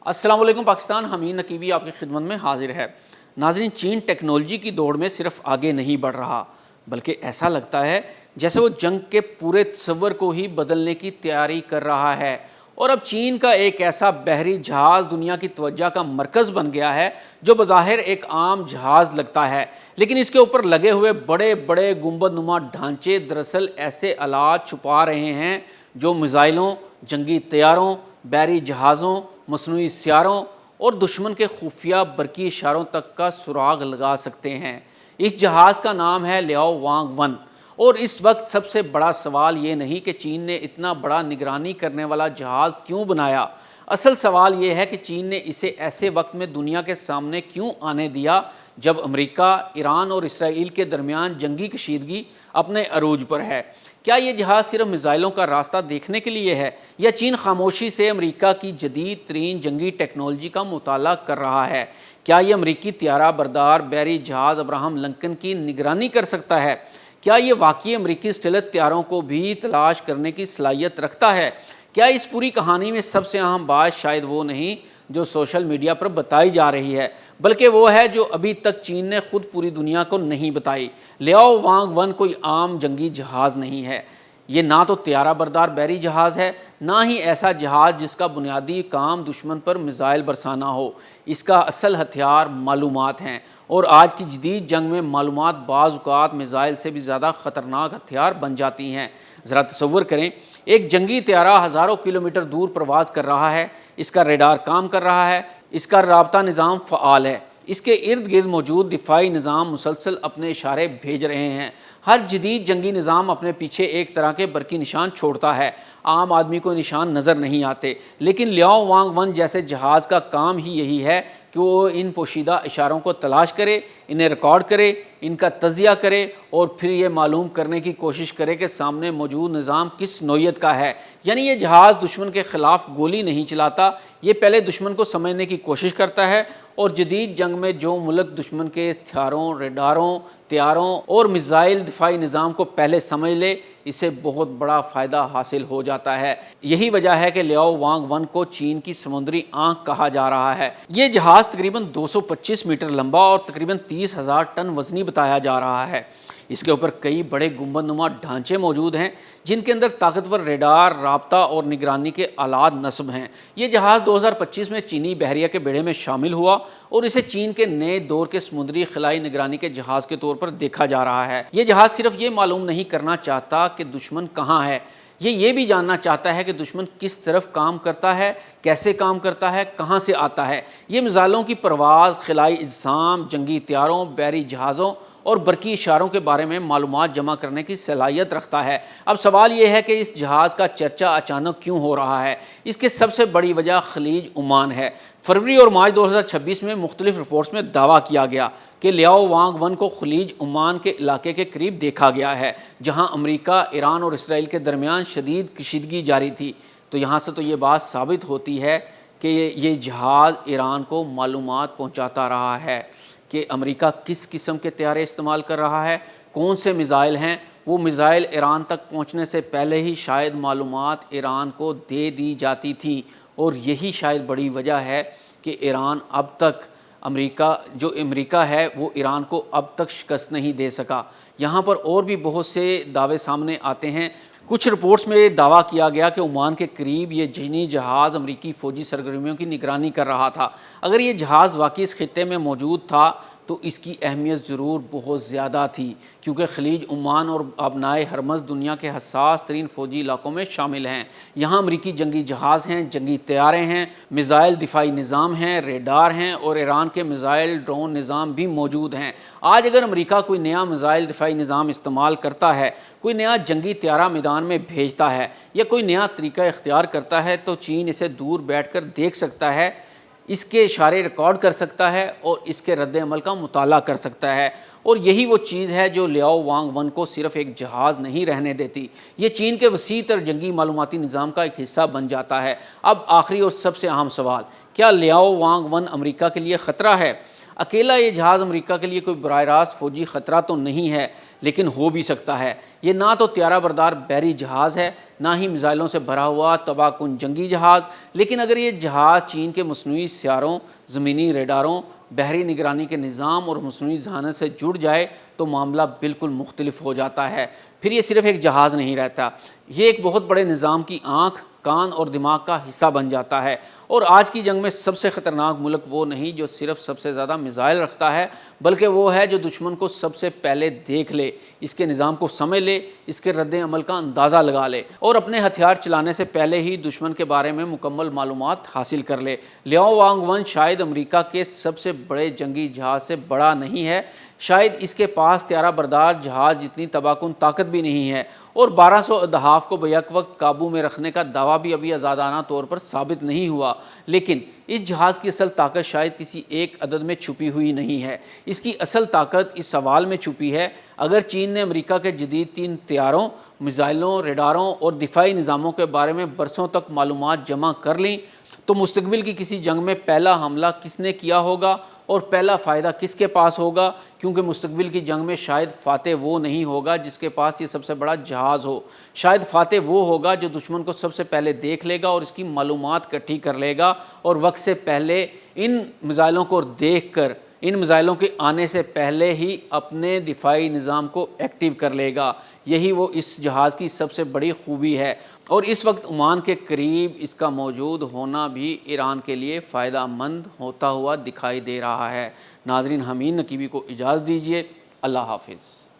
السلام علیکم پاکستان، حمید نقیبی آپ کی خدمت میں حاضر ہے۔ ناظرین، چین ٹیکنالوجی کی دوڑ میں صرف آگے نہیں بڑھ رہا بلکہ ایسا لگتا ہے جیسے وہ جنگ کے پورے تصور کو ہی بدلنے کی تیاری کر رہا ہے۔ اور اب چین کا ایک ایسا بحری جہاز دنیا کی توجہ کا مرکز بن گیا ہے جو بظاہر ایک عام جہاز لگتا ہے، لیکن اس کے اوپر لگے ہوئے بڑے بڑے گنبد نما ڈھانچے دراصل ایسے آلات چھپا رہے ہیں جو میزائلوں، جنگی طیاروں، بحری جہازوں، مصنوعی سیاروں اور دشمن کے خفیہ برقی اشاروں تک کا سراغ لگا سکتے ہیں۔ اس جہاز کا نام ہے لیاؤ وانگ ون، اور اس وقت سب سے بڑا سوال یہ نہیں کہ چین نے اتنا بڑا نگرانی کرنے والا جہاز کیوں بنایا۔ اصل سوال یہ ہے کہ چین نے اسے ایسے وقت میں دنیا کے سامنے کیوں آنے دیا جب امریکہ، ایران اور اسرائیل کے درمیان جنگی کشیدگی اپنے عروج پر ہے۔ کیا یہ جہاز صرف میزائلوں کا راستہ دیکھنے کے لیے ہے، یا چین خاموشی سے امریکہ کی جدید ترین جنگی ٹیکنالوجی کا مطالعہ کر رہا ہے؟ کیا یہ امریکی طیارہ بردار بحری جہاز ابراہم لنکن کی نگرانی کر سکتا ہے؟ کیا یہ واقعی امریکی اسٹیلتھ طیاروں کو بھی تلاش کرنے کی صلاحیت رکھتا ہے؟ کیا اس پوری کہانی میں سب سے اہم بات شاید وہ نہیں جو سوشل میڈیا پر بتائی جا رہی ہے، بلکہ وہ ہے جو ابھی تک چین نے خود پوری دنیا کو نہیں بتائی؟ لیاؤ وانگ ون کوئی عام جنگی جہاز نہیں ہے۔ یہ نہ تو طیارہ بردار بحری جہاز ہے، نہ ہی ایسا جہاز جس کا بنیادی کام دشمن پر میزائل برسانا ہو۔ اس کا اصل ہتھیار معلومات ہیں، اور آج کی جدید جنگ میں معلومات بعض اوقات میزائل سے بھی زیادہ خطرناک ہتھیار بن جاتی ہیں۔ ذرا تصور کریں، ایک جنگی طیارہ ہزاروں کلومیٹر دور پرواز کر رہا ہے، اس کا ریڈار کام کر رہا ہے، اس کا رابطہ نظام فعال ہے، اس کے ارد گرد موجود دفاعی نظام مسلسل اپنے اشارے بھیج رہے ہیں۔ ہر جدید جنگی نظام اپنے پیچھے ایک طرح کے برقی نشان چھوڑتا ہے۔ عام آدمی کو نشان نظر نہیں آتے، لیکن لیاؤ وانگ ون جیسے جہاز کا کام ہی یہی ہے کہ وہ ان پوشیدہ اشاروں کو تلاش کرے، انہیں ریکارڈ کرے، ان کا تجزیہ کرے اور پھر یہ معلوم کرنے کی کوشش کرے کہ سامنے موجود نظام کس نوعیت کا ہے۔ یعنی یہ جہاز دشمن کے خلاف گولی نہیں چلاتا، یہ پہلے دشمن کو سمجھنے کی کوشش کرتا ہے، اور جدید جنگ میں جو ملک دشمن کے ہتھیاروں، ریڈاروں، طیاروں اور میزائل دفاعی نظام کو پہلے سمجھ لے، اسے بہت بڑا فائدہ حاصل ہو جاتا ہے۔ یہی وجہ ہے کہ لیاؤ وانگ ون کو چین کی سمندری آنکھ کہا جا رہا ہے۔ یہ جہاز تقریباً 225 میٹر لمبا اور تقریباً 30,000 ٹن وزنی بتایا جا رہا ہے۔ اس کے اوپر کئی بڑے گنبد نما ڈھانچے موجود ہیں جن کے اندر طاقتور ریڈار، رابطہ اور نگرانی کے آلات نصب ہیں۔ یہ جہاز 2025 میں چینی بحریہ کے بیڑے میں شامل ہوا اور اسے چین کے نئے دور کے سمندری خلائی نگرانی کے جہاز کے طور پر دیکھا جا رہا ہے۔ یہ جہاز صرف یہ معلوم نہیں کرنا چاہتا کہ دشمن کہاں ہے، یہ بھی جاننا چاہتا ہے کہ دشمن کس طرف کام کرتا ہے، کیسے کام کرتا ہے، کہاں سے آتا ہے۔ یہ میزائلوں کی پرواز، خلائی اجسام، جنگی طیاروں، بحری جہازوں اور برقی اشاروں کے بارے میں معلومات جمع کرنے کی صلاحیت رکھتا ہے۔ اب سوال یہ ہے کہ اس جہاز کا چرچہ اچانک کیوں ہو رہا ہے؟ اس کی سب سے بڑی وجہ خلیج عمان ہے۔ فروری اور مارچ 2026 میں مختلف رپورٹس میں دعویٰ کیا گیا کہ لیاؤ وانگ ون کو خلیج عمان کے علاقے کے قریب دیکھا گیا ہے، جہاں امریکہ، ایران اور اسرائیل کے درمیان شدید کشیدگی جاری تھی۔ تو یہاں سے تو یہ بات ثابت ہوتی ہے کہ یہ جہاز ایران کو معلومات پہنچاتا رہا ہے کہ امریکہ کس قسم کے طیارے استعمال کر رہا ہے، کون سے میزائل ہیں۔ وہ میزائل ایران تک پہنچنے سے پہلے ہی شاید معلومات ایران کو دے دی جاتی تھیں، اور یہی شاید بڑی وجہ ہے کہ ایران اب تک امریکہ ہے وہ ایران کو اب تک شکست نہیں دے سکا۔ یہاں پر اور بھی بہت سے دعوے سامنے آتے ہیں۔ کچھ رپورٹس میں دعویٰ کیا گیا کہ عمان کے قریب یہ چینی جہاز امریکی فوجی سرگرمیوں کی نگرانی کر رہا تھا۔ اگر یہ جہاز واقعی اس خطے میں موجود تھا تو اس کی اہمیت ضرور بہت زیادہ تھی، کیونکہ خلیج عمان اور آبنائے ہرمز دنیا کے حساس ترین فوجی علاقوں میں شامل ہیں۔ یہاں امریکی جنگی جہاز ہیں، جنگی طیارے ہیں، میزائل دفاعی نظام ہیں، ریڈار ہیں، اور ایران کے میزائل ڈرون نظام بھی موجود ہیں۔ آج اگر امریکہ کوئی نیا میزائل دفاعی نظام استعمال کرتا ہے، کوئی نیا جنگی طیارہ میدان میں بھیجتا ہے، یا کوئی نیا طریقہ اختیار کرتا ہے، تو چین اسے دور بیٹھ کر دیکھ سکتا ہے، اس کے اشارے ریکارڈ کر سکتا ہے اور اس کے رد عمل کا مطالعہ کر سکتا ہے۔ اور یہی وہ چیز ہے جو لیاؤ وانگ ون کو صرف ایک جہاز نہیں رہنے دیتی، یہ چین کے وسیع تر جنگی معلوماتی نظام کا ایک حصہ بن جاتا ہے۔ اب آخری اور سب سے اہم سوال، کیا لیاؤ وانگ ون امریکہ کے لیے خطرہ ہے؟ اکیلا یہ جہاز امریکہ کے لیے کوئی براہ راست فوجی خطرہ تو نہیں ہے، لیکن ہو بھی سکتا ہے۔ یہ نہ تو طیارہ بردار بحری جہاز ہے، نہ ہی میزائلوں سے بھرا ہوا تباہ کن جنگی جہاز، لیکن اگر یہ جہاز چین کے مصنوعی سیاروں، زمینی ریڈاروں، بحری نگرانی کے نظام اور مصنوعی ذہانت سے جڑ جائے تو معاملہ بالکل مختلف ہو جاتا ہے۔ پھر یہ صرف ایک جہاز نہیں رہتا، یہ ایک بہت بڑے نظام کی آنکھ، کان اور دماغ کا حصہ بن جاتا ہے۔ اور آج کی جنگ میں سب سے خطرناک ملک وہ نہیں جو صرف سب سے زیادہ میزائل رکھتا ہے، بلکہ وہ ہے جو دشمن کو سب سے پہلے دیکھ لے، اس کے نظام کو سمجھ لے، اس کے رد عمل کا اندازہ لگا لے اور اپنے ہتھیار چلانے سے پہلے ہی دشمن کے بارے میں مکمل معلومات حاصل کر لے۔ لیاؤ وانگ ون شاید امریکہ کے سب سے بڑے جنگی جہاز سے بڑا نہیں ہے، شاید اس کے پاس طیارہ بردار جہاز جتنی تباہ کن طاقت بھی نہیں ہے، اور 1200 اہداف کو بیک وقت قابو میں رکھنے کا دعویٰ بھی ابھی آزادانہ طور پر ثابت نہیں ہوا۔ لیکن اس جہاز کی اصل طاقت شاید کسی ایک عدد میں چھپی ہوئی نہیں ہے، اس کی اصل طاقت اس سوال میں چھپی ہے: اگر چین نے امریکہ کے جدید 3 طیاروں، میزائلوں، ریڈاروں اور دفاعی نظاموں کے بارے میں برسوں تک معلومات جمع کر لیں، تو مستقبل کی کسی جنگ میں پہلا حملہ کس نے کیا ہوگا اور پہلا فائدہ کس کے پاس ہوگا؟ کیونکہ مستقبل کی جنگ میں شاید فاتح وہ نہیں ہوگا جس کے پاس یہ سب سے بڑا جہاز ہو، شاید فاتح وہ ہوگا جو دشمن کو سب سے پہلے دیکھ لے گا اور اس کی معلومات اکٹھی کر لے گا اور وقت سے پہلے ان میزائلوں کو دیکھ کر، ان میزائلوں کے آنے سے پہلے ہی اپنے دفاعی نظام کو ایکٹیو کر لے گا۔ یہی وہ اس جہاز کی سب سے بڑی خوبی ہے، اور اس وقت عمان کے قریب اس کا موجود ہونا بھی ایران کے لیے فائدہ مند ہوتا ہوا دکھائی دے رہا ہے۔ ناظرین، حمید نقیبی کو اجازت دیجیے۔ اللہ حافظ۔